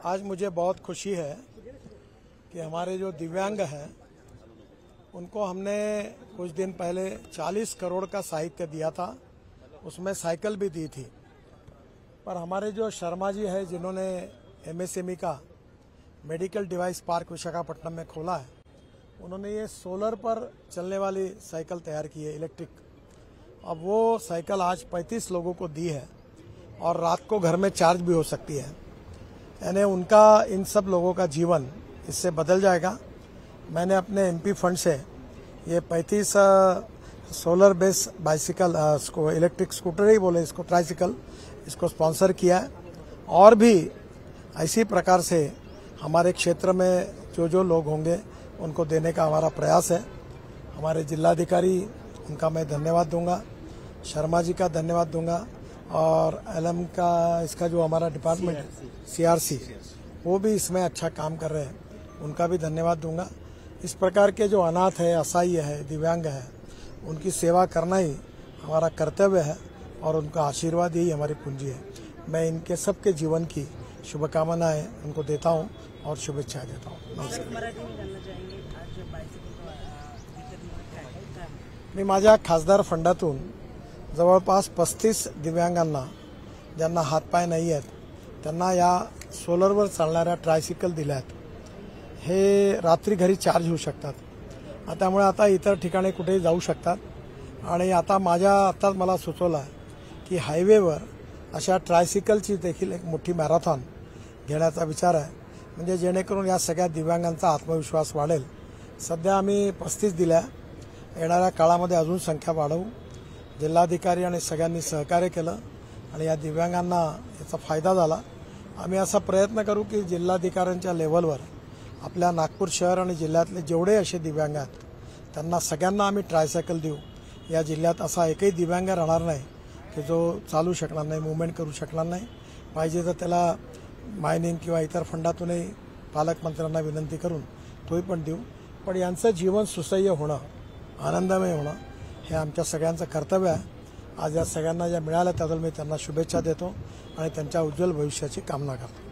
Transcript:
आज मुझे बहुत खुशी है कि हमारे जो दिव्यांग हैं उनको हमने कुछ दिन पहले 40 करोड़ का साहित्य दिया था, उसमें साइकिल भी दी थी। पर हमारे जो शर्मा जी है जिन्होंने एमएसएमई का मेडिकल डिवाइस पार्क विशाखापट्टनम में खोला है, उन्होंने ये सोलर पर चलने वाली साइकिल तैयार की है, इलेक्ट्रिक। अब वो साइकिल आज 35 लोगों को दी है और रात को घर में चार्ज भी हो सकती है। यानी उनका, इन सब लोगों का जीवन इससे बदल जाएगा। मैंने अपने एमपी फंड से ये 35 सोलर बेस बाइसिकल, इसको इलेक्ट्रिक स्कूटर ही बोले, इसको ट्राइसिकल, इसको स्पॉन्सर किया है। और भी इसी प्रकार से हमारे क्षेत्र में जो लोग होंगे उनको देने का हमारा प्रयास है। हमारे जिलाधिकारी, उनका मैं धन्यवाद दूंगा, शर्मा जी का धन्यवाद दूंगा, और एलएम का, इसका जो हमारा डिपार्टमेंट सीआरसी, वो भी इसमें अच्छा काम कर रहे हैं, उनका भी धन्यवाद दूंगा। इस प्रकार के जो अनाथ है, असहाय है, दिव्यांग है, उनकी सेवा करना ही हमारा कर्तव्य है और उनका आशीर्वाद ही हमारी पूंजी है। मैं इनके सबके जीवन की शुभकामनाएं उनको देता हूं और शुभेच्छा देता हूं। मी माझ्या खासदार फंडातून जवळपास 35 दिव्यांगांना, ज्यांना हातपाय नाही आहेत, त्यांना या सोलरवर चालणाऱ्या ट्रायसिकल दिल्या आहेत। हे रात्री घरी चार्ज होऊ शकतात, त्यामुळे आता इतर ठिकाणी कुठेही जाऊ शकतात। आणि आता आत्ताच मला सुचवलं आहे की हायवेवर अशा ट्रायसिकलची देखील एक मोठी मॅरेथॉन घेण्याचा विचार आहे, म्हणजे जेणेकरून या सगळ्या दिव्यांगांचा आत्मविश्वास वाढेल। सध्या आम्ही 35 दिल्या, येणाऱ्या काळामध्ये अजून संख्या वाढवू। जिल्हाधिकारी आणि सगळ्यांनी सहकार्य केलं आणि या दिव्यांगांना याचा फायदा झाला। आम्ही असा प्रयत्न करू की जिल्हाधिकाऱ्यांच्या लेवलवर आपल्या नागपूर शहर आणि जिल्ह्यातले जेवढे असे दिव्यांग आहेत त्यांना सगळ्यांना आम्ही ट्रायसायकल देऊ। या जिल्ह्यात असा एकही दिव्यांग राहणार नाही की जो चालू शकणार नाही, मूवमेंट करू शकणार नाही। पाहिजे तर त्याला मायनिंग किंवा इतर फंडातूनही पालकमंत्र्यांना विनंती करून तोही पण देऊ। पण यांचं जीवन सुसह्य होणं, आनंदमय होणं हे आमच्या सगळ्यांचं कर्तव्य आहे। आज या सगळ्यांना ज्या मिळाल्या त्याबद्दल मी त्यांना शुभेच्छा देतो आणि त्यांच्या उज्ज्वल भविष्याची कामना करतो।